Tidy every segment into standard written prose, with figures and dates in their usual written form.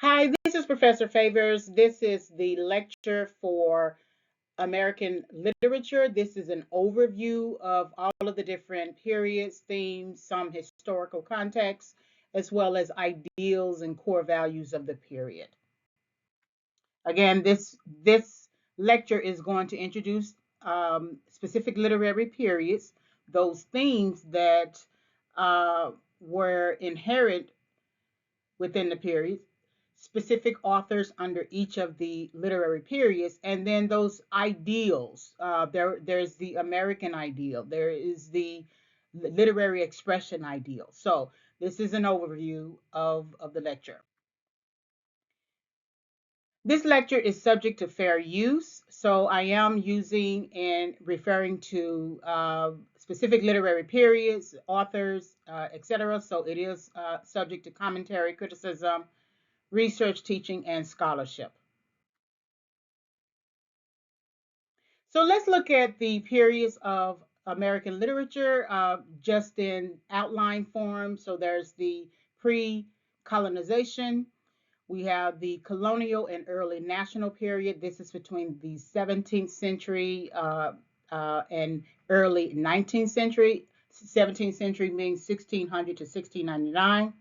Hi, this is Professor Favors. This is the lecture for American literature. This is an overview of all of the different periods, themes, some historical context, as well as ideals and core values of the period. Again, this lecture is going to introduce specific literary periods, those themes that were inherent within the periods, specific authors under each of the literary periods, and then those ideals. There's the American ideal. There is the literary expression ideal. So this is an overview of the lecture. This lecture is subject to fair use, so I am using and referring to specific literary periods, authors, etc. So it is subject to commentary, criticism, research, teaching, and scholarship. So let's look at the periods of American literature just in outline form. So there's the pre-colonization. We have the colonial and early national period. This is between the 17th century and early 19th century. 17th century means 1600 to 1699.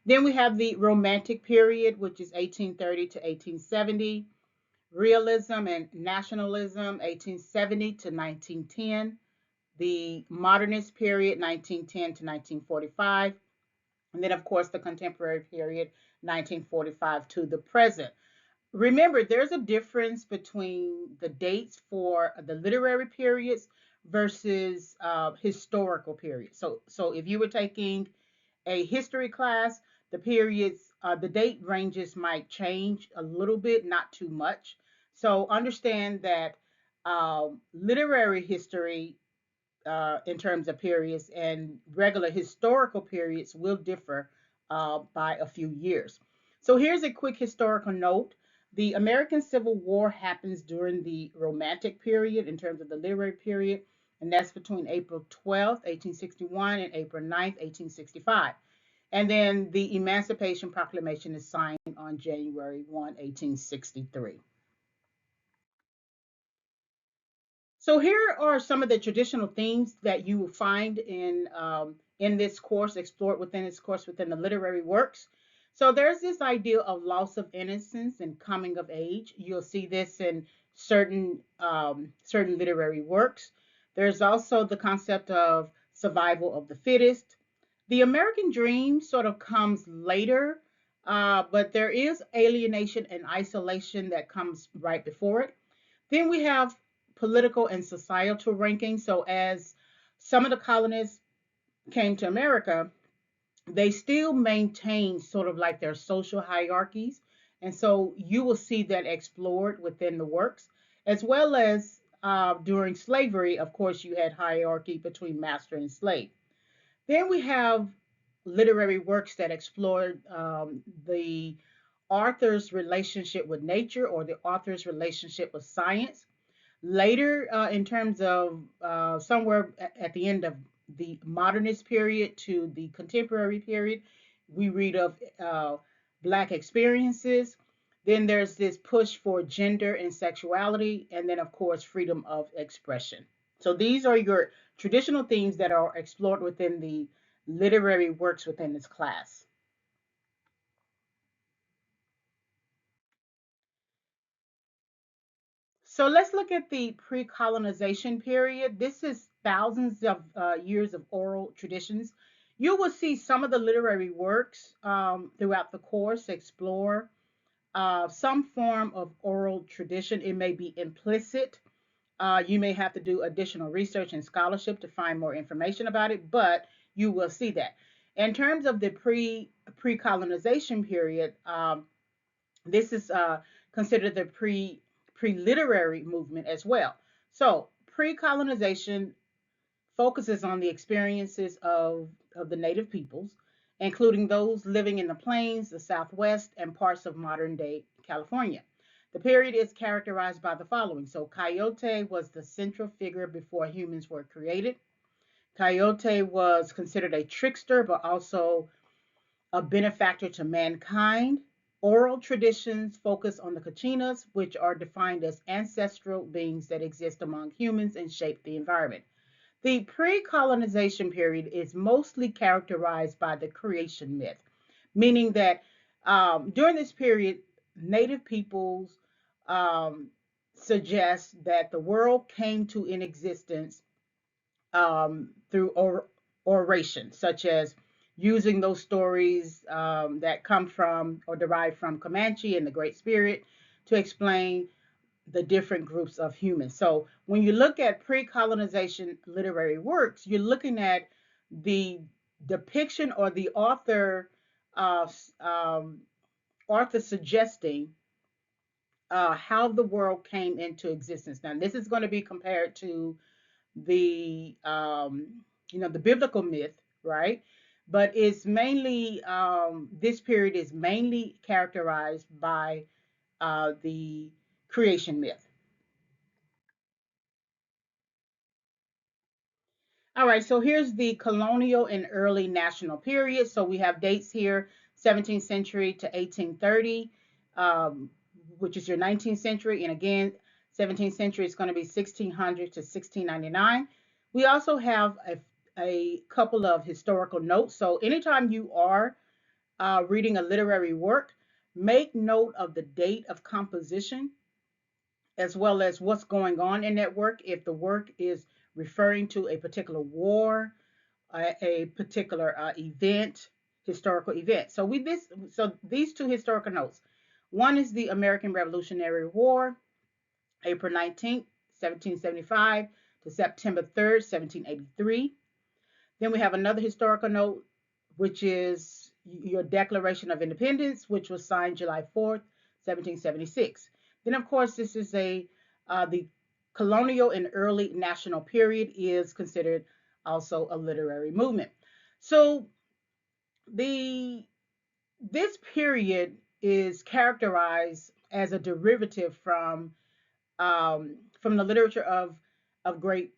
Then we have the Romantic period, which is 1830 to 1870. Realism and Nationalism, 1870 to 1910. The Modernist period, 1910 to 1945. And then, of course, the Contemporary period, 1945 to the present. Remember, there's a difference between the dates for the literary periods versus historical periods. So if you were taking a history class, the periods, the date ranges might change a little bit, not too much. So understand that literary history, in terms of periods, and regular historical periods will differ by a few years. So here's a quick historical note. The American Civil War happens during the Romantic period in terms of the literary period, and that's between April 12th, 1861, and April 9th, 1865. And then the Emancipation Proclamation is signed on January 1, 1863. So here are some of the traditional themes that you will find in this course, explored within this course within the literary works. So there's this idea of loss of innocence and coming of age. You'll see this in certain literary works. There's also the concept of survival of the fittest. The American dream sort of comes later, but there is alienation and isolation that comes right before it. Then we have political and societal rankings. So as some of the colonists came to America, they still maintain sort of like their social hierarchies. And so you will see that explored within the works, as well as during slavery, of course, you had hierarchy between master and slave. Then we have literary works that explored the author's relationship with nature or the author's relationship with science. Later, in terms of somewhere at the end of the modernist period to the contemporary period, we read of Black experiences. Then there's this push for gender and sexuality, and then, of course, freedom of expression. So these are your traditional themes that are explored within the literary works within this class. So let's look at the pre-colonization period. This is thousands of years of oral traditions. You will see some of the literary works throughout the course explore some form of oral tradition. It may be implicit. You may have to do additional research and scholarship to find more information about it, but you will see that. In terms of the pre-colonization period, this is considered the pre-literary movement as well. So pre-colonization focuses on the experiences of the native peoples, including those living in the plains, the Southwest, and parts of modern day California. The period is characterized by the following. So Coyote was the central figure before humans were created. Coyote was considered a trickster, but also a benefactor to mankind. Oral traditions focus on the Kachinas, which are defined as ancestral beings that exist among humans and shape the environment. The pre colonization period is mostly characterized by the creation myth, meaning that during this period, Native peoples um, suggest that the world came to in existence through oration, such as using those stories that come from or derive from Comanche and the Great Spirit to explain the different groups of humans. So when you look at pre-colonization literary works, you're looking at the depiction or the uh, um, author suggesting how the world came into existence. Now, this is going to be compared to the the biblical myth, right? But it's mainly this period is mainly characterized by the creation myth. All right, so here's the colonial and early national period. So we have dates here: 17th century to 1830, um, which is your 19th century, and again, 17th century is going to be 1600 to 1699. We also have a couple of historical notes. So anytime you are reading a literary work, make note of the date of composition as well as what's going on in that work. If the work is referring to a particular war, a particular event, historical event. So these two historical notes. One is the American Revolutionary War, April 19th, 1775 to September 3rd, 1783. Then we have another historical note, which is your Declaration of Independence, which was signed July 4th, 1776. Then, of course, this is the colonial and early national period is considered also a literary movement. So the this period is characterized as a derivative from the literature of Great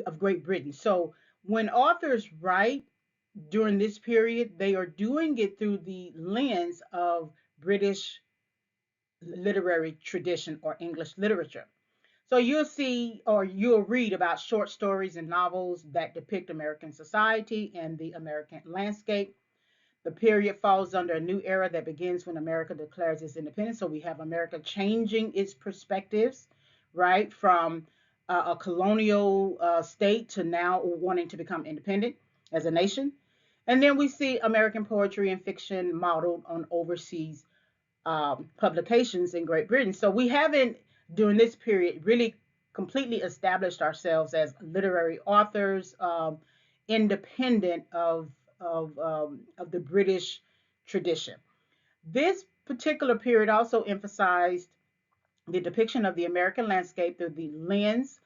of Great Britain. So when authors write during this period, they are doing it through the lens of British literary tradition or English literature. So you'll see or you'll read about short stories and novels that depict American society and the American landscape. The period falls under a new era that begins when America declares its independence. So we have America changing its perspectives, right, from a colonial state to now wanting to become independent as a nation. And then we see American poetry and fiction modeled on overseas publications in Great Britain. So we haven't, during this period, really completely established ourselves as literary authors, independent of the British tradition. This particular period also emphasized the depiction of the American landscape through the lens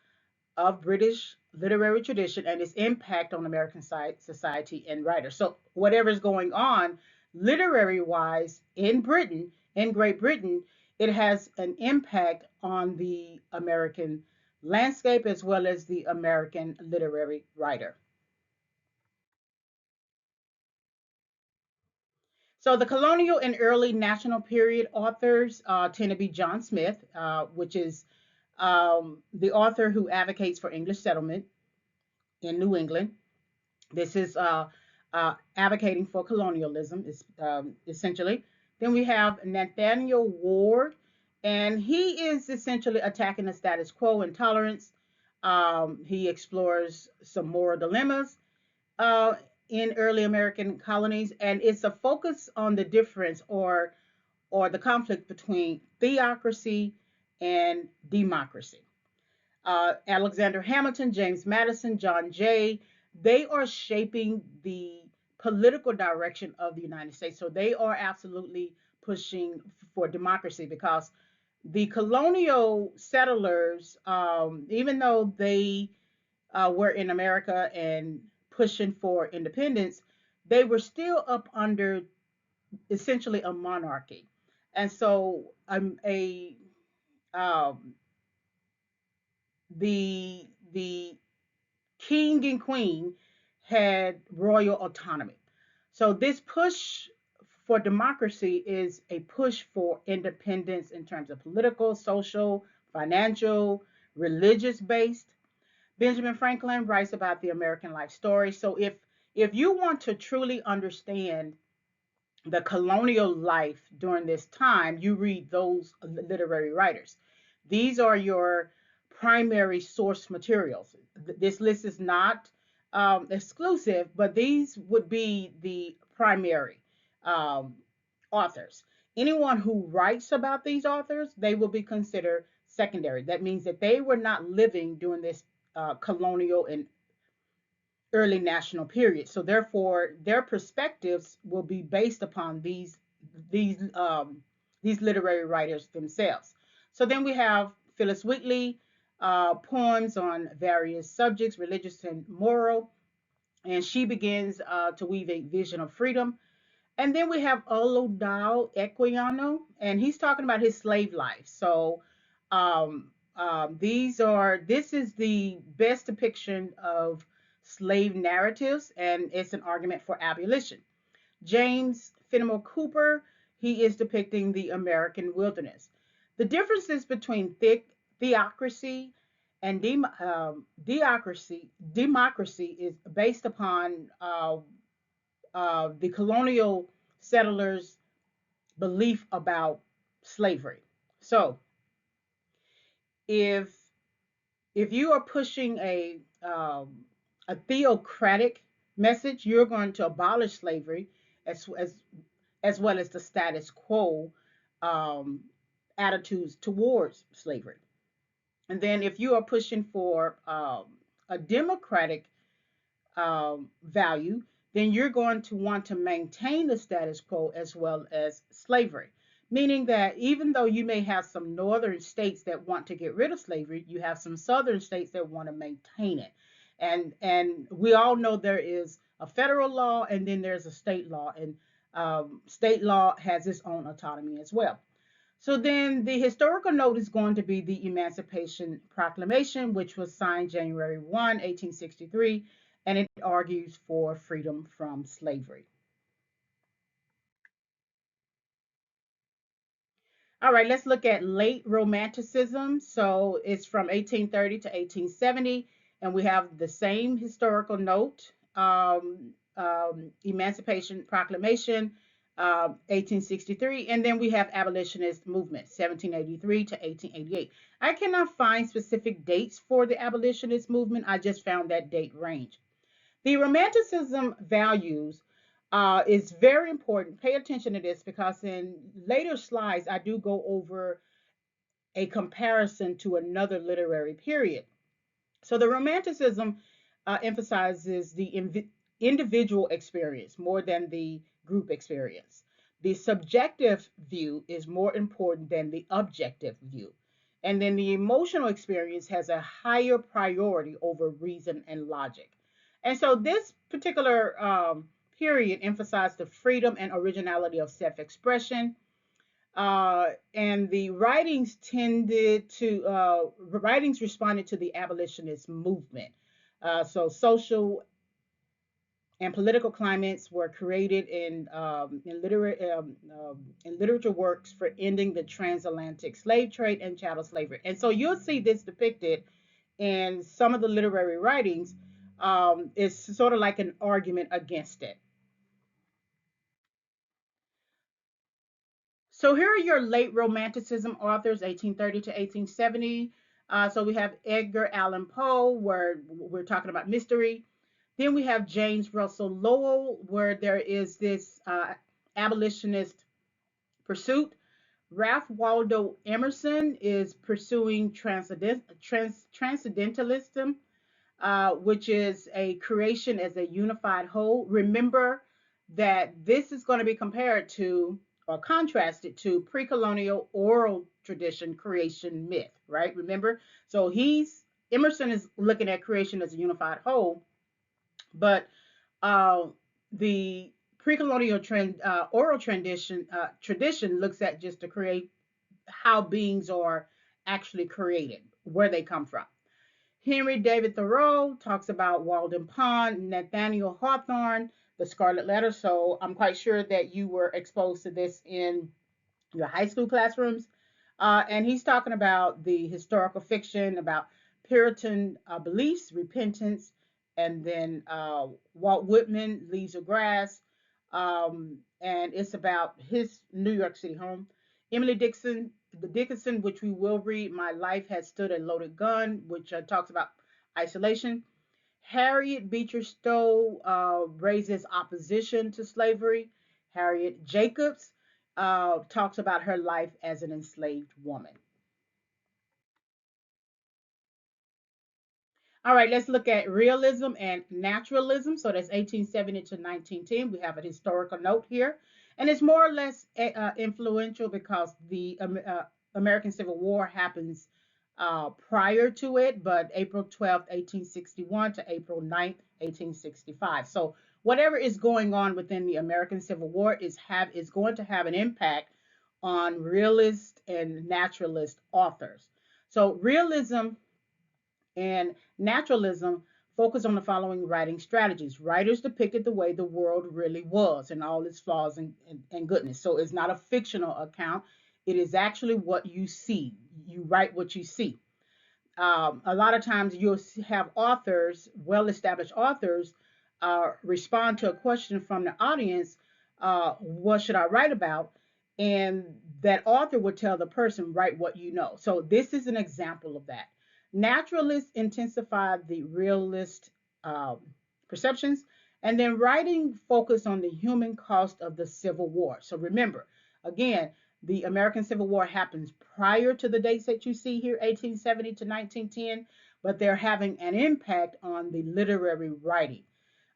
of British literary tradition and its impact on American society and writers. So, whatever's going on literary wise in Britain, in Great Britain, it has an impact on the American landscape as well as the American literary writer. So the colonial and early national period authors tend to be John Smith, which is the author who advocates for English settlement in New England. This is advocating for colonialism, is essentially. Then we have Nathaniel Ward, and he is essentially attacking the status quo and tolerance. He explores some moral dilemmas uh, in early American colonies, and it's a focus on the difference or the conflict between theocracy and democracy. Alexander Hamilton, James Madison, John Jay, they are shaping the political direction of the United States. So they are absolutely pushing for democracy because the colonial settlers, even though they were in America and pushing for independence, they were still up under essentially a monarchy. And so um, the king and queen had royal autonomy. So this push for democracy is a push for independence in terms of political, social, financial, religious based. Benjamin Franklin writes about the American life story. So if you want to truly understand the colonial life during this time, you read those literary writers. These are your primary source materials. This list is not exclusive, but these would be the primary um, authors. Anyone who writes about these authors, they will be considered secondary. That means that they were not living during this colonial and early national period. So therefore, their perspectives will be based upon these literary writers themselves. So then we have Phyllis Wheatley, poems on various subjects, religious and moral, and she begins to weave a vision of freedom. And then we have Olaudah Equiano, and he's talking about his slave life. So this is the best depiction of slave narratives, and it's an argument for abolition. James Fenimore Cooper, he is depicting the American wilderness. The differences between theocracy and democracy is based upon the colonial settlers' belief about slavery. So if you are pushing a theocratic message, you're going to abolish slavery as well as the status quo um, attitudes towards slavery. And then if you are pushing for a democratic value, then you're going to want to maintain the status quo as well as slavery. Meaning that even though you may have some northern states that want to get rid of slavery, you have some southern states that want to maintain it. And we all know there is a federal law and then there's a state law, and state law has its own autonomy as well. So then the historical note is going to be the Emancipation Proclamation, which was signed January 1, 1863, and it argues for freedom from slavery. All right, let's look at late Romanticism. So it's from 1830 to 1870, and we have the same historical note, Emancipation Proclamation, 1863, and then we have abolitionist movement, 1783 to 1888. I cannot find specific dates for the abolitionist movement. I just found that date range. The Romanticism values is very important. Pay attention to this because in later slides, I do go over a comparison to another literary period. So the Romanticism emphasizes the individual experience more than the group experience. The subjective view is more important than the objective view. And then the emotional experience has a higher priority over reason and logic. And so this particular period emphasized the freedom and originality of self expression. And the writings responded to the abolitionist movement. So social and political climates were created in literature works for ending the transatlantic slave trade and chattel slavery. And so you'll see this depicted in some of the literary writings. It's sort of like an argument against it. So here are your late Romanticism authors, 1830 to 1870. So we have Edgar Allan Poe, where we're talking about mystery. Then we have James Russell Lowell, where there is this abolitionist pursuit. Ralph Waldo Emerson is pursuing transcendentalism, which is a creation as a unified whole. Remember that this is going to be compared to or contrasted to pre-colonial oral tradition creation myth, right? Remember? So Emerson is looking at creation as a unified whole, but uh, the pre-colonial oral tradition looks at just to create how beings are actually created, where they come from. Henry David Thoreau talks about Walden Pond, Nathaniel Hawthorne, The Scarlet Letter. So I'm quite sure that you were exposed to this in your high school classrooms. And he's talking about the historical fiction about Puritan beliefs, repentance, and then Walt Whitman, Leaves of Grass. And it's about his New York City home. Emily Dickinson, which we will read, My Life Has Stood a Loaded Gun, which talks about isolation. Harriet Beecher Stowe raises opposition to slavery. Harriet Jacobs talks about her life as an enslaved woman. All right, let's look at realism and naturalism. So that's 1870 to 1910. We have a historical note here. And it's more or less influential because the American Civil War happens prior to it, but April 12th, 1861 to April 9th, 1865. So whatever is going on within the American Civil War is going to have an impact on realist and naturalist authors. So realism and naturalism focus on the following writing strategies. Writers depicted the way the world really was and all its flaws and goodness. So it's not a fictional account. It is actually what you see. You write what you see. A lot of times you'll have authors, well-established authors, respond to a question from the audience, what should I write about? And that author would tell the person, write what you know. So this is an example of that. Naturalists intensify the realist um, perceptions, and then writing focus on the human cost of the Civil War. So remember, again, the American Civil War happens prior to the dates that you see here, 1870 to 1910, but they're having an impact on the literary writing.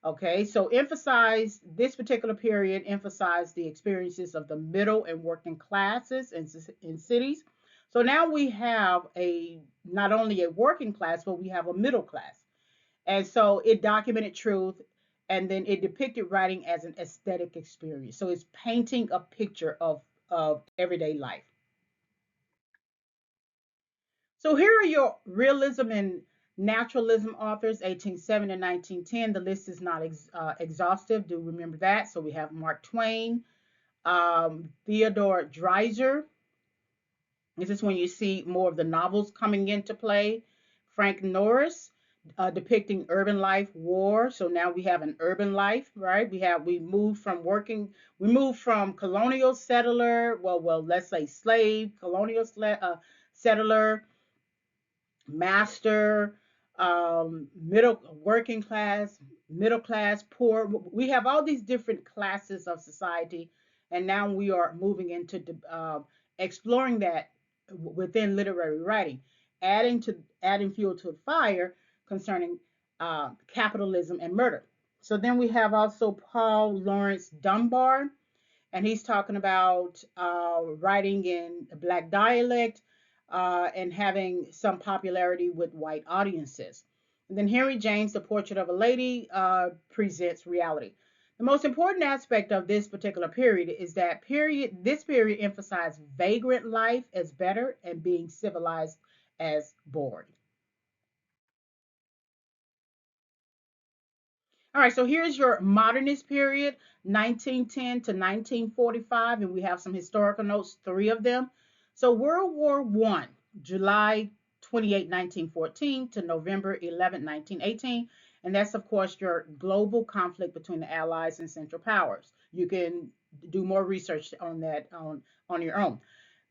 Okay, so emphasize this particular period, emphasize the experiences of the middle and working classes in cities. So now we have a not only a working class, but we have a middle class. And so it documented truth and then it depicted writing as an aesthetic experience. So it's painting a picture of everyday life. So here are your realism and naturalism authors, 1870 to 1910. The list is not exhaustive. Do remember that. So we have Mark Twain, Theodore Dreiser. This is when you see more of the novels coming into play. Frank Norris, depicting urban life, war. So now we have an urban life, right? We moved from colonial settler, let's say slave, colonial settler, master, middle working class, middle class, poor. We have all these different classes of society, and now we are moving into exploring that within literary writing, adding fuel to the fire concerning capitalism and murder. So then we have also Paul Laurence Dunbar, and he's talking about writing in black dialect and having some popularity with white audiences. And then Henry James, The Portrait of a Lady, presents reality. The most important aspect of this particular period is that this period emphasized vagrant life as better and being civilized as bored. All right, so here's your modernist period, 1910 to 1945, and we have some historical notes, three of them. So World War I, July 28, 1914 to November 11, 1918, and that's of course your global conflict between the Allies and Central Powers. You can do more research on that on your own.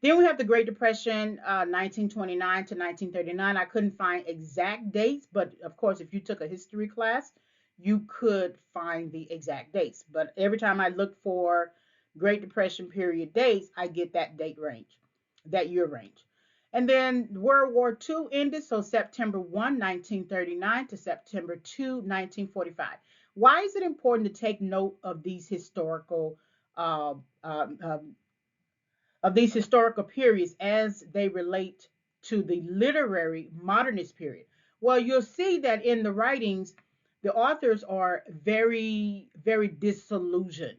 Then we have the Great Depression, 1929 to 1939. I couldn't find exact dates, but of course, if you took a history class, you could find the exact dates. But every time I look for Great Depression period dates, I get that date range, that year range. And then World War II ended, so September 1, 1939 to September 2, 1945. Why is it important to take note of these uh, um, um, periods as they relate to the literary modernist period? Well, you'll see that in the writings, the authors are very, very disillusioned.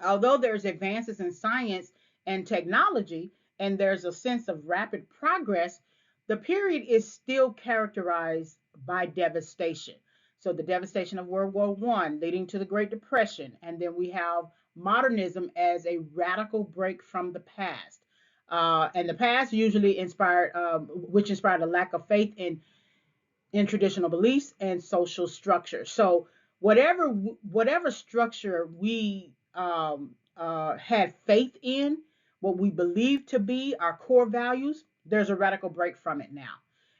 Although there's advances in science and technology, and there's a sense of rapid progress, the period is still characterized by devastation. So the devastation of World War I, leading to the Great Depression, and then we have modernism as a radical break from the past. And the past usually inspired, which inspired a lack of faith in traditional beliefs and social structure. So whatever structure we had faith in, what we believe to be our core values, there's a radical break from it now.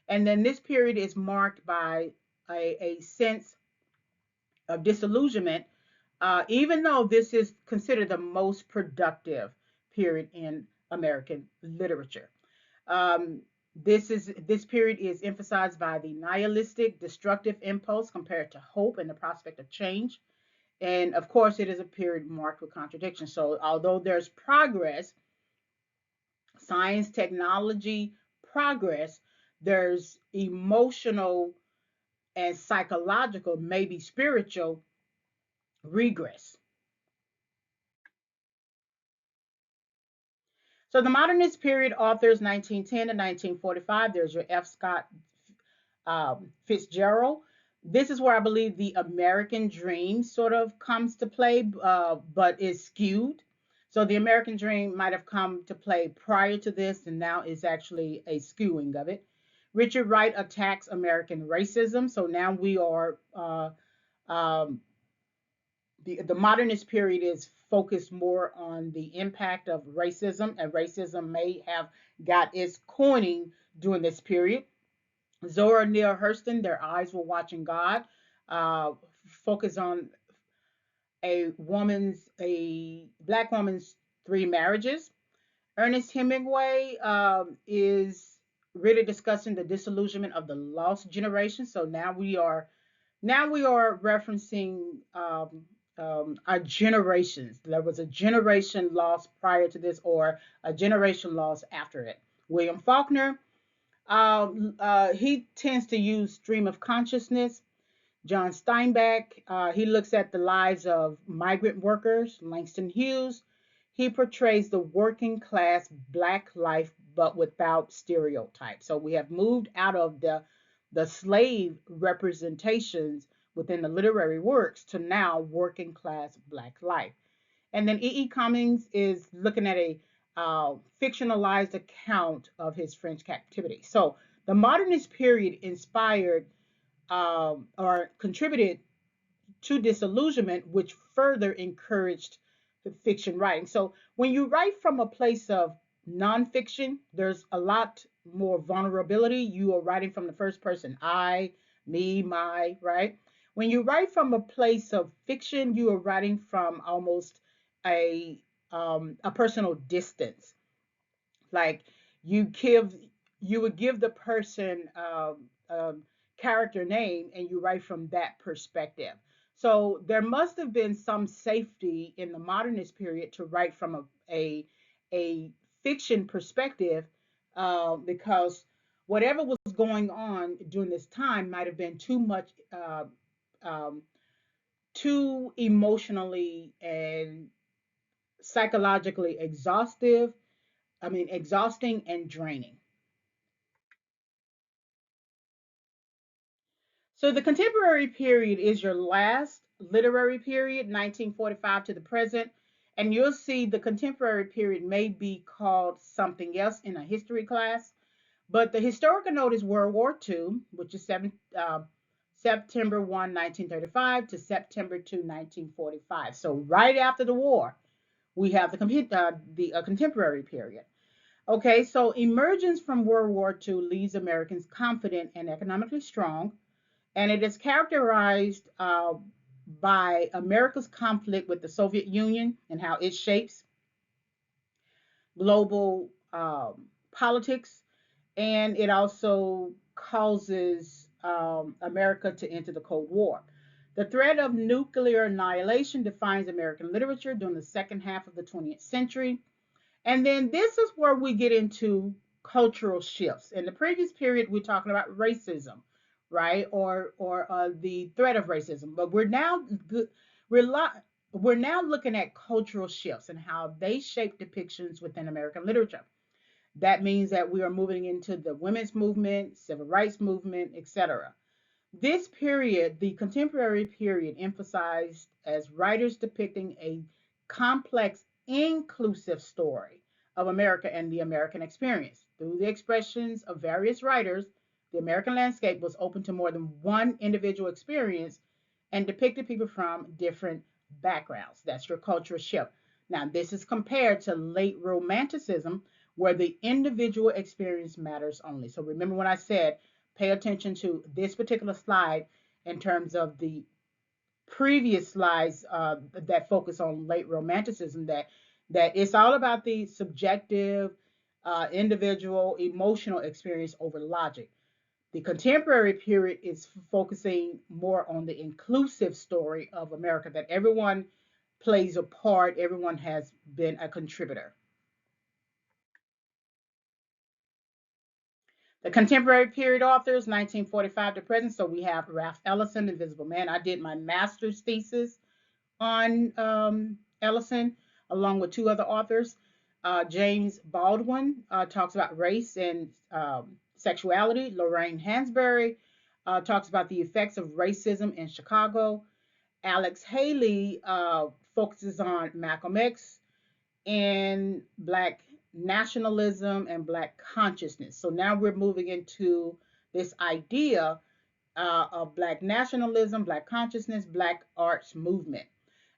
And then this period is marked by a sense of disillusionment, even though this is considered the most productive period in American literature. Um, this period is emphasized by the nihilistic, destructive impulse compared to hope and the prospect of change. And of course, it is a period marked with contradiction. So, although there's progress, science, technology, progress, there's emotional and psychological, maybe spiritual regress. So, the modernist period authors 1910 to 1945. There's your F. Scott Fitzgerald. This is where I believe the American dream sort of comes to play, but is skewed. So the American dream might have come to play prior to this, and now is actually a skewing of it. Richard Wright attacks American racism. So now we are um, the modernist period is focused more on the impact of racism, and racism may have got its coining during this period. Zora Neale Hurston, Their Eyes Were Watching God, uh, focus on a black woman's three marriages. Ernest Hemingway is really discussing the disillusionment of the lost generation. So now we are referencing our generations. There was a generation lost prior to this, or a generation lost after it. William Faulkner, he tends to use stream of consciousness. John Steinbeck, he looks at the lives of migrant workers. Langston Hughes, he portrays the working class black life, but without stereotypes. So we have moved out of the slave representations within the literary works to now working class black life. And then E. E. Cummings is looking at a fictionalized account of his French captivity. So the modernist period inspired or contributed to disillusionment, which further encouraged the fiction writing. So when you write from a place of nonfiction, there's a lot more vulnerability. You are writing from the first person, I, me, my, right? When you write from a place of fiction, you are writing from almost a personal distance. Like you give you would give the person character name, and you write from that perspective. So there must have been some safety in the modernist period to write from a fiction perspective, because whatever was going on during this time might have been too much, um, too emotionally and psychologically exhausting and draining. So the contemporary period is your last literary period, 1945 to the present. And you'll see the contemporary period may be called something else in a history class. But the historical note is World War II, which is September 1, 1935 to September 2, 1945. So right after the war, we have the contemporary period. Okay, so emergence from World War II leaves Americans confident and economically strong, and it is characterized by America's conflict with the Soviet Union and how it shapes global politics, and it also causes America to enter the Cold War. The threat of nuclear annihilation defines American literature during the second half of the 20th century. And then this is where we get into cultural shifts. In the previous period, we're talking about racism, right, or the threat of racism. But we're we're now looking at cultural shifts and how they shape depictions within American literature. That means that we are moving into the women's movement, civil rights movement, etc. This period, the contemporary period, emphasized as writers depicting a complex, inclusive story of America and the American experience. Through the expressions of various writers, the American landscape was open to more than one individual experience and depicted people from different backgrounds. That's your cultural shift. Now, this is compared to late Romanticism, where the individual experience matters only. So remember when I said pay attention to this particular slide in terms of the previous slides that focus on late Romanticism, that it's all about the subjective, individual, emotional experience over logic. The contemporary period is focusing more on the inclusive story of America, that everyone plays a part, everyone has been a contributor. The contemporary period authors, 1945 to present. So we have Ralph Ellison, Invisible Man. I did my master's thesis on Ellison, along with two other authors. James Baldwin talks about race and sexuality. Lorraine Hansberry talks about the effects of racism in Chicago. Alex Haley focuses on Malcolm X and Black nationalism and Black consciousness. So now we're moving into this idea of Black nationalism, Black consciousness, Black arts movement.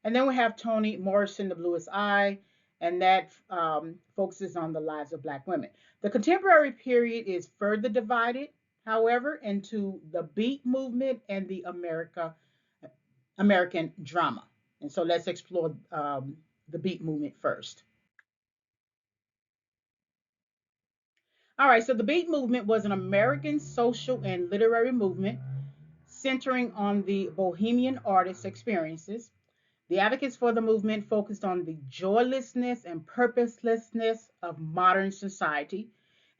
And then we have Toni Morrison, The Bluest Eye, and that focuses on the lives of Black women. The contemporary period is further divided, however, into the Beat movement and the American drama. And so let's explore the Beat movement first. All right, so the Beat movement was an American social and literary movement centering on the bohemian artist's experiences. The advocates for the movement focused on the joylessness and purposelessness of modern society,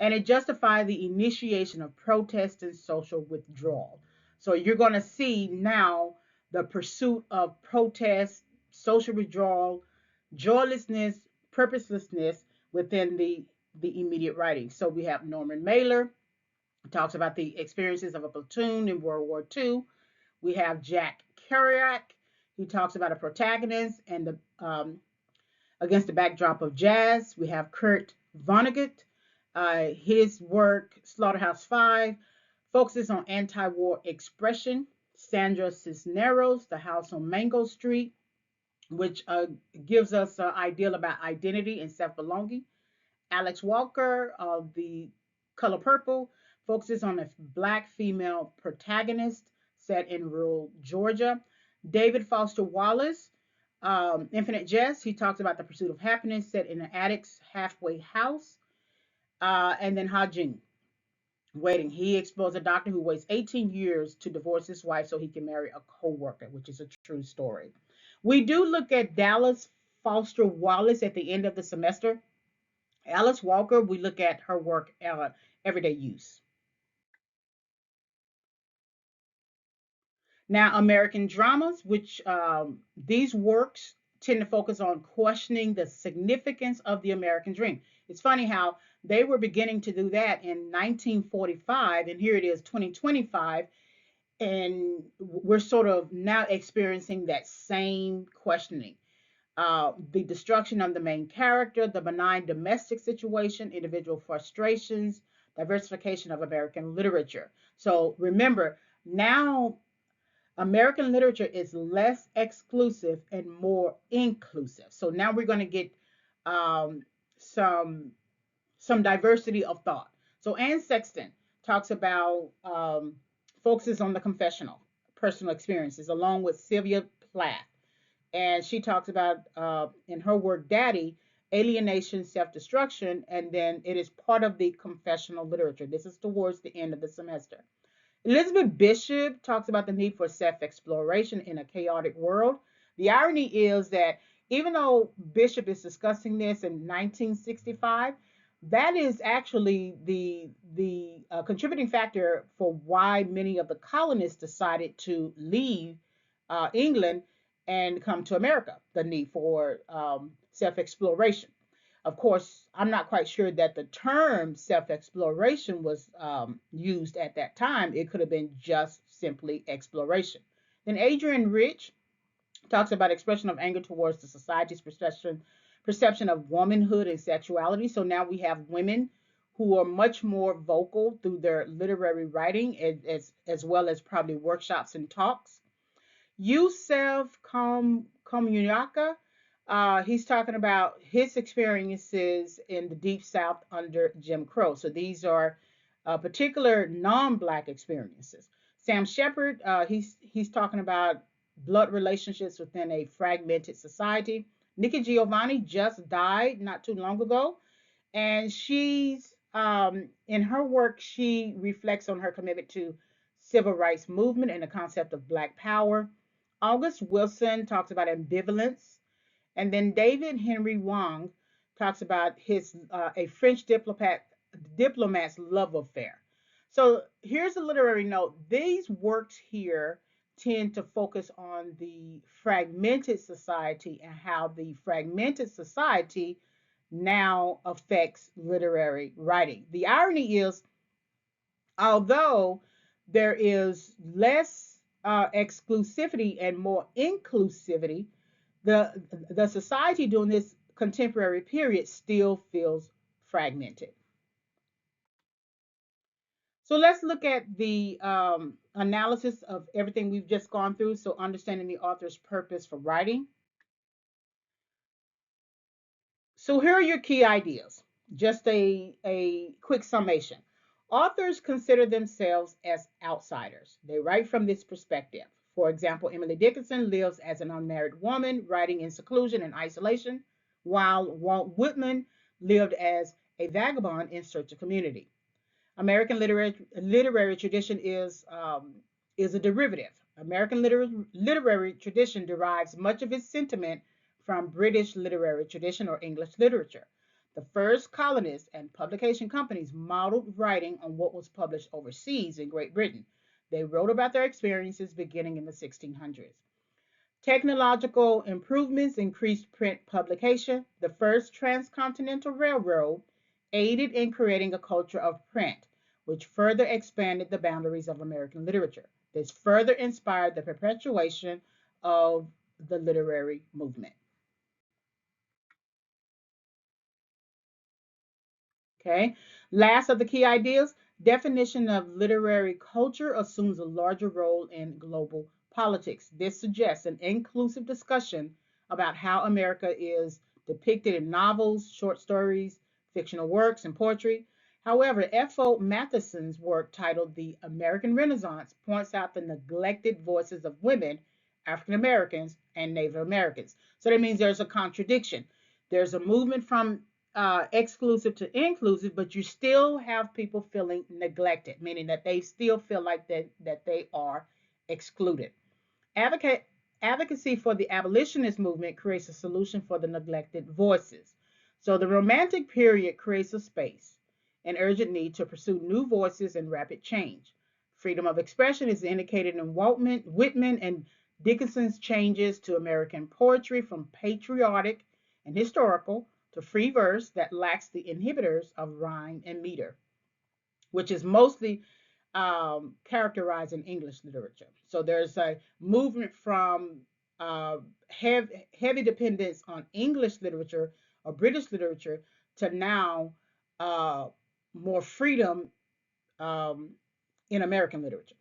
and it justified the initiation of protest and social withdrawal. So you're going to see now the pursuit of protest, social withdrawal, joylessness, purposelessness within the immediate writing. So we have Norman Mailer, talks about the experiences of a platoon in World War II. We have Jack Kerouac. He talks about a protagonist and the against the backdrop of jazz. We have Kurt Vonnegut. His work, Slaughterhouse Five, focuses on anti-war expression. Sandra Cisneros, The House on Mango Street, which gives us an idea about identity and self-belonging. Alex Walker of The Color Purple focuses on a Black female protagonist set in rural Georgia. David Foster Wallace, Infinite Jest, he talks about the pursuit of happiness set in an addict's halfway house. And then Ha Jing, Waiting. He explores a doctor who waits 18 years to divorce his wife so he can marry a co-worker, which is a true story. We do look at Dallas Foster Wallace at the end of the semester. Alice Walker, we look at her work everyday use. Now, American dramas, which these works tend to focus on questioning the significance of the American dream. It's funny how they were beginning to do that in 1945, and here it is, 2025, and we're sort of now experiencing that same questioning. The destruction of the main character, the benign domestic situation, individual frustrations, diversification of American literature. So remember, now American literature is less exclusive and more inclusive. So now we're going to get um, some diversity of thought. So Anne Sexton talks about focuses on the confessional, personal experiences, along with Sylvia Plath, and she talks about in her work Daddy, alienation, self-destruction, and then it is part of the confessional literature. This is towards the end of the semester. Elizabeth Bishop talks about the need for self-exploration in a chaotic world. The irony is that even though Bishop is discussing this in 1965, that is actually the contributing factor for why many of the colonists decided to leave England and come to America. The need for self-exploration. Of course, I'm not quite sure that the term self-exploration was used at that time. It could have been just simply exploration. Then Adrian Rich talks about expression of anger towards the society's perception of womanhood and sexuality. So now we have women who are much more vocal through their literary writing, as well as probably workshops and talks. Yusef Komunyakaa, he's talking about his experiences in the Deep South under Jim Crow. So these are particular non-Black experiences. Sam Shepard, he's talking about blood relationships within a fragmented society. Nikki Giovanni just died not too long ago, and she's in her work she reflects on her commitment to civil rights movement and the concept of Black power. August Wilson talks about ambivalence, and then David Henry Wong talks about his a French diplomat's love affair. So here's a literary note. These works here tend to focus on the fragmented society and how the fragmented society now affects literary writing. The irony is, although there is less exclusivity and more inclusivity, the society during this contemporary period still feels fragmented. So let's look at the analysis of everything we've just gone through. So understanding the author's purpose for writing. So here are your key ideas. Just a quick summation. Authors consider themselves as outsiders. They write from this perspective. For example, Emily Dickinson lives as an unmarried woman, writing in seclusion and isolation, while Walt Whitman lived as a vagabond in search of community. American literary tradition is a derivative. American literary tradition derives much of its sentiment from British literary tradition or English literature. The first colonists and publication companies modeled writing on what was published overseas in Great Britain. They wrote about their experiences beginning in the 1600s. Technological improvements increased print publication. The first transcontinental railroad aided in creating a culture of print, which further expanded the boundaries of American literature. This further inspired the perpetuation of the literary movement. Okay. Last of the key ideas, definition of literary culture assumes a larger role in global politics. This suggests an inclusive discussion about how America is depicted in novels, short stories, fictional works, and poetry. However, F.O. Matheson's work titled The American Renaissance points out the neglected voices of women, African Americans, and Native Americans. So that means there's a contradiction. There's a movement from exclusive to inclusive, but you still have people feeling neglected, meaning that they still feel like that they are excluded. Advocate, Advocacy for the abolitionist movement creates a solution for the neglected voices. So the Romantic period creates a space, an urgent need to pursue new voices and rapid change. Freedom of expression is indicated in Whitman and Dickinson's changes to American poetry from patriotic and historical to free verse that lacks the inhibitors of rhyme and meter, which is mostly characterized in English literature. So there's a movement from heavy dependence on English literature or British literature to now uh, more freedom um, in American literature.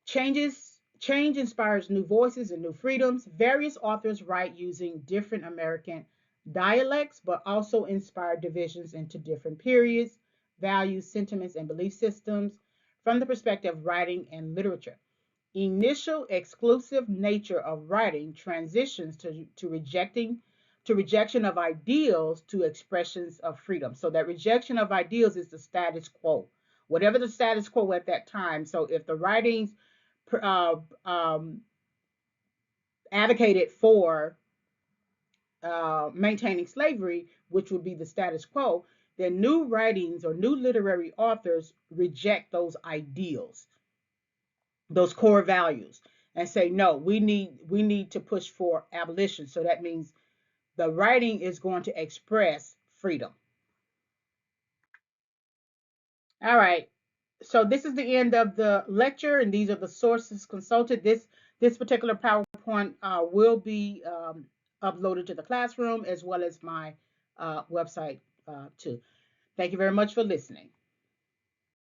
Change inspires new voices and new freedoms. Various authors write using different American dialects, but also inspire divisions into different periods, values, sentiments, and belief systems from the perspective of writing and literature. Initial exclusive nature of writing transitions to rejection of ideals to expressions of freedom. So that rejection of ideals is the status quo, whatever the status quo at that time. So if the writings uh, um, advocated for maintaining slavery, which would be the status quo, then new writings or new literary authors reject those ideals, those core values, and say, no, we need to push for abolition. So that means The writing is going to express freedom. All right. So this is the end of the lecture, and these are the sources consulted. This particular PowerPoint will be uploaded to the classroom as well as my website too. Thank you very much for listening.